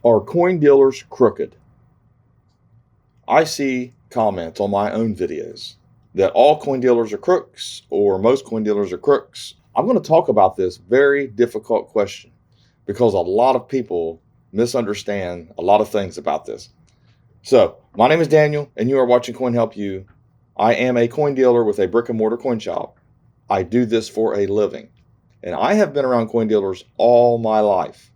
Are coin dealers crooked? I see comments on my own videos that all coin dealers are crooks or most coin dealers are crooks. I'm going to talk about this very difficult question because a lot of people misunderstand a lot of things about this. So, my name is Daniel, and you are watching Coin Help You. I am a coin dealer with a brick and mortar coin shop. I do this for a living, and I have been around coin dealers all my life.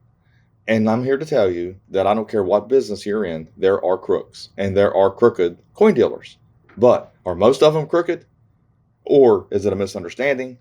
And I'm here to tell you that I don't care what business you're in, there are crooks and there are crooked coin dealers. But are most of them crooked? Or is it a misunderstanding?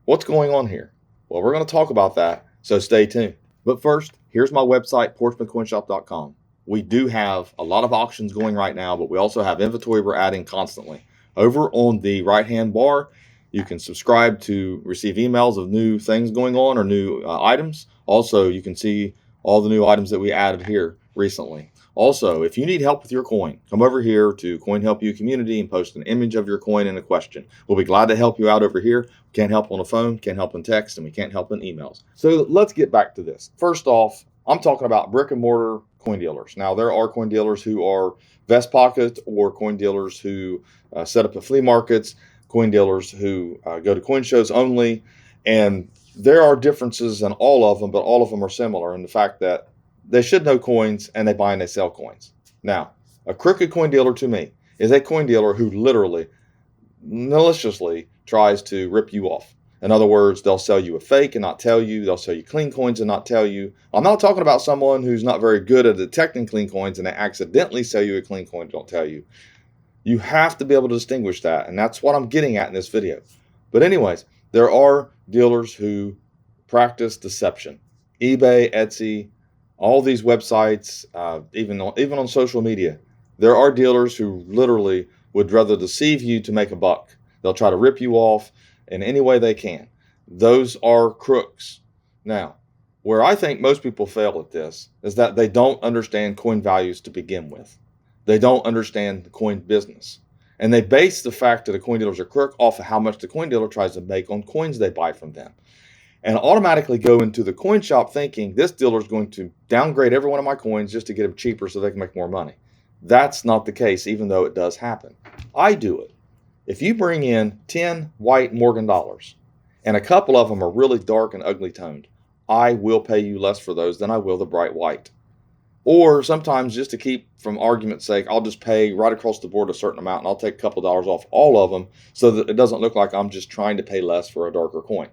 What's going on here? Well, we're going to talk about that, so stay tuned. But first, here's my website, portsmouthcoinshop.com. We do have a lot of auctions going right now, but we also have inventory we're adding constantly. Over on the right-hand bar, you can subscribe to receive emails of new things going on or new items. Also, you can see all the new items that we added here recently. Also, if you need help with your coin, come over here to Coin Help You community and post an image of your coin and a question. We'll be glad to help you out over here. We can't help on the phone, can't help in text, and we can't help in emails. So let's get back to this. First off, I'm talking about brick and mortar coin dealers. Now, there are coin dealers who are vest pockets or coin dealers who set up at flea markets, coin dealers who go to coin shows only, and there are differences in all of them, but all of them are similar in the fact that they should know coins and they buy and they sell coins. Now, a crooked coin dealer to me is a coin dealer who literally, maliciously tries to rip you off. In other words, they'll sell you a fake and not tell you. They'll sell you clean coins and not tell you. I'm not talking about someone who's not very good at detecting clean coins and they accidentally sell you a clean coin and don't tell you. You have to be able to distinguish that, and that's what I'm getting at in this video. But anyways, there are dealers who practice deception. eBay, Etsy, all these websites, even on social media. There are dealers who literally would rather deceive you to make a buck. They'll try to rip you off in any way they can. Those are crooks. Now, where I think most people fail at this is that they don't understand coin values to begin with. They don't understand the coin business. And they base the fact that the coin dealers are crook off of how much the coin dealer tries to make on coins they buy from them. And automatically go into the coin shop thinking this dealer is going to downgrade every one of my coins just to get them cheaper so they can make more money. That's not the case, even though it does happen. I do it. If you bring in 10 white Morgan dollars and a couple of them are really dark and ugly toned, I will pay you less for those than I will the bright white. Or sometimes, just to keep from argument's sake, I'll just pay right across the board a certain amount and I'll take a couple dollars off all of them so that it doesn't look like I'm just trying to pay less for a darker coin.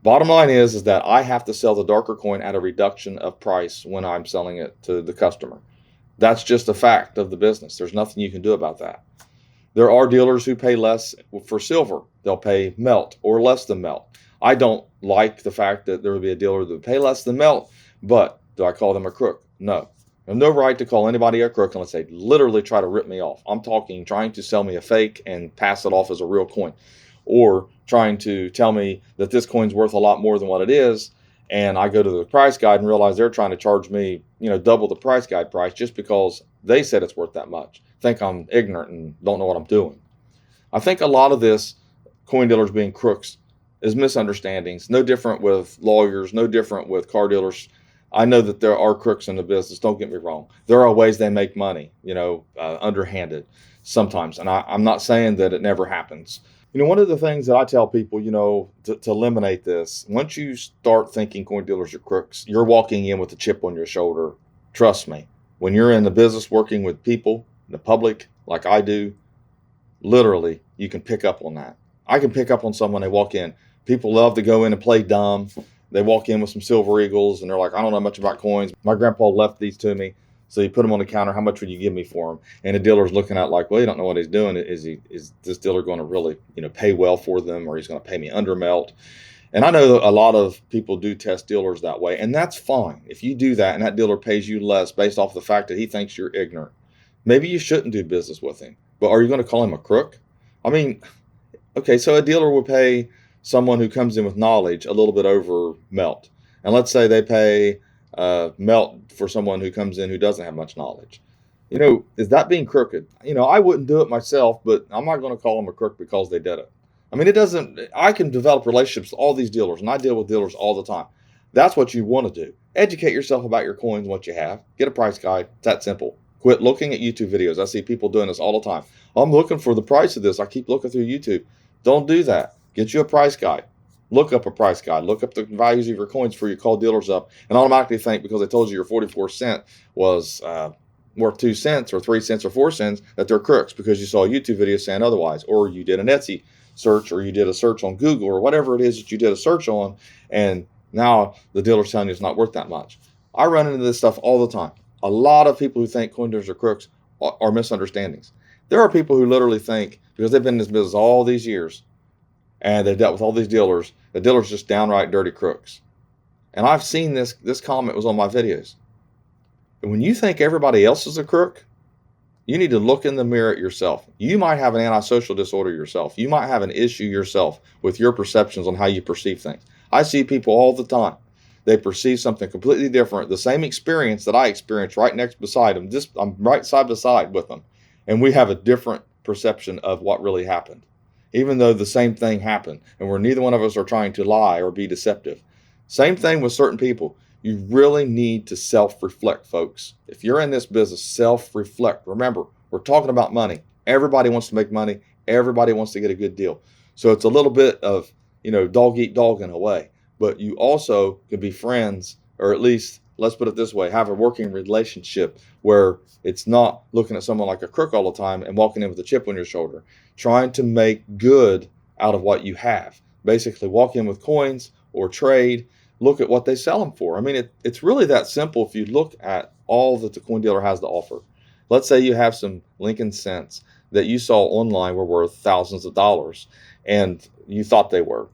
Bottom line is that I have to sell the darker coin at a reduction of price when I'm selling it to the customer. That's just a fact of the business. There's nothing you can do about that. There are dealers who pay less for silver. They'll pay melt or less than melt. I don't like the fact that there would be a dealer that would pay less than melt, but do I call them a crook? No. I have no right to call anybody a crook unless they literally try to rip me off. I'm talking trying to sell me a fake and pass it off as a real coin, or trying to tell me that this coin's worth a lot more than what it is, and I go to the price guide and realize they're trying to charge me, double the price guide price just because they said it's worth that much. Think I'm ignorant and don't know what I'm doing. I think a lot of this coin dealers being crooks is misunderstandings. No different with lawyers, no different with car dealers. I know that there are crooks in the business. Don't get me wrong. There are ways they make money, underhanded sometimes. And I'm not saying that it never happens. One of the things that I tell people, to eliminate this, once you start thinking coin dealers are crooks, you're walking in with a chip on your shoulder. Trust me, when you're in the business working with people, the public, like I do, literally, you can pick up on that. I can pick up on someone, they walk in. People love to go in and play dumb. They walk in with some silver eagles and they're like, I don't know much about coins. My grandpa left these to me. So you put them on the counter. How much would you give me for them? And the dealer's looking at like, well, you don't know what he's doing. Is this dealer going to really, pay well for them, or he's going to pay me under melt? And I know a lot of people do test dealers that way, and that's fine. If you do that and that dealer pays you less based off the fact that he thinks you're ignorant, maybe you shouldn't do business with him. But are you going to call him a crook? I mean, okay, so a dealer would pay someone who comes in with knowledge a little bit over melt. And let's say they pay melt for someone who comes in who doesn't have much knowledge. Is that being crooked? I wouldn't do it myself, but I'm not going to call them a crook because they did it. I mean, I can develop relationships with all these dealers, and I deal with dealers all the time. That's what you want to do. Educate yourself about your coins, what you have. Get a price guide. It's that simple. Quit looking at YouTube videos. I see people doing this all the time. I'm looking for the price of this. I keep looking through YouTube. Don't do that. Get you a price guide. Look up a price guide. Look up the values of your coins before you call dealers up and automatically think because they told you your 44 cent was worth 2 cents or 3 cents or 4 cents that they're crooks because you saw a YouTube video saying otherwise, or you did an Etsy search, or you did a search on Google, or whatever it is that you did a search on, and now the dealer's telling you it's not worth that much. I run into this stuff all the time. A lot of people who think coin dealers are crooks are misunderstandings. There are people who literally think, because they've been in this business all these years and they've dealt with all these dealers, the dealer's just downright dirty crooks. And I've seen this comment was on my videos. And when you think everybody else is a crook, you need to look in the mirror at yourself. You might have an antisocial disorder yourself. You might have an issue yourself with your perceptions on how you perceive things. I see people all the time. They perceive something completely different, the same experience that I experienced right next beside them. I'm right side by side with them. And we have a different perception of what really happened, even though the same thing happened. And where neither one of us are trying to lie or be deceptive. Same thing with certain people. You really need to self-reflect, folks. If you're in this business, self-reflect. Remember, we're talking about money. Everybody wants to make money. Everybody wants to get a good deal. So it's a little bit of, dog eat dog in a way. But you also can be friends, or at least, let's put it this way, have a working relationship where it's not looking at someone like a crook all the time and walking in with a chip on your shoulder, trying to make good out of what you have. Basically, walk in with coins or trade. Look at what they sell them for. I mean, it's really that simple if you look at all that the coin dealer has to offer. Let's say you have some Lincoln cents that you saw online were worth thousands of dollars, and you thought they were.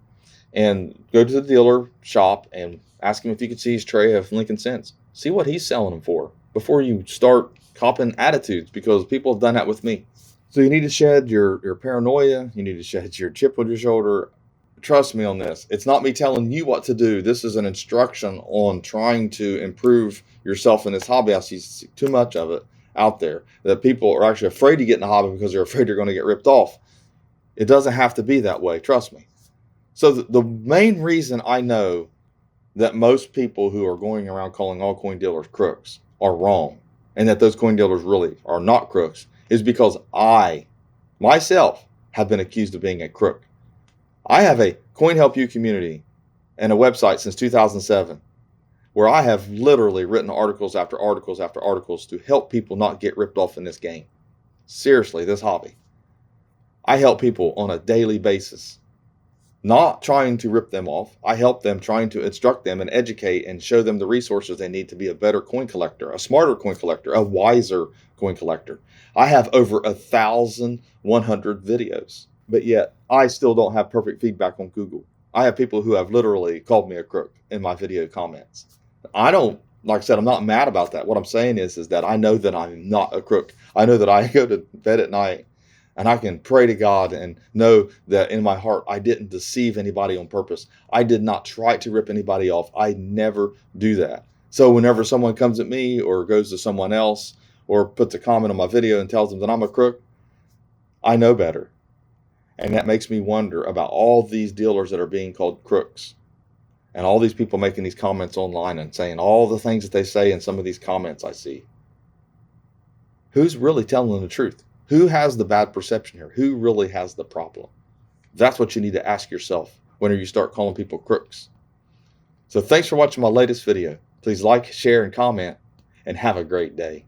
And go to the dealer shop and ask him if you could see his tray of Lincoln cents. See what he's selling them for before you start copping attitudes, because people have done that with me. So you need to shed your paranoia. You need to shed your chip on your shoulder. Trust me on this. It's not me telling you what to do. This is an instruction on trying to improve yourself in this hobby. I see too much of it out there that people are actually afraid to get in the hobby because they're afraid they're going to get ripped off. It doesn't have to be that way. Trust me. So the main reason I know that most people who are going around calling all coin dealers crooks are wrong, and that those coin dealers really are not crooks, is because I, myself, have been accused of being a crook. I have a Coin Help You community and a website since 2007 where I have literally written articles after articles after articles to help people not get ripped off in this game. Seriously, this hobby. I help people on a daily basis, not trying to rip them off. I help them trying to instruct them and educate and show them the resources they need to be a better coin collector, a smarter coin collector, a wiser coin collector. I have over 1,100 videos. But yet, I still don't have perfect feedback on Google. I have people who have literally called me a crook in my video comments. I don't, like I said, I'm not mad about that. What I'm saying is that I know that I'm not a crook. I know that I go to bed at night and I can pray to God and know that in my heart I didn't deceive anybody on purpose. I did not try to rip anybody off. I never do that. So whenever someone comes at me or goes to someone else or puts a comment on my video and tells them that I'm a crook, I know better. And that makes me wonder about all these dealers that are being called crooks and all these people making these comments online and saying all the things that they say in some of these comments I see. Who's really telling them the truth? Who has the bad perception here? Who really has the problem? That's what you need to ask yourself whenever you start calling people crooks. So thanks for watching my latest video. Please like, share, and comment, and have a great day.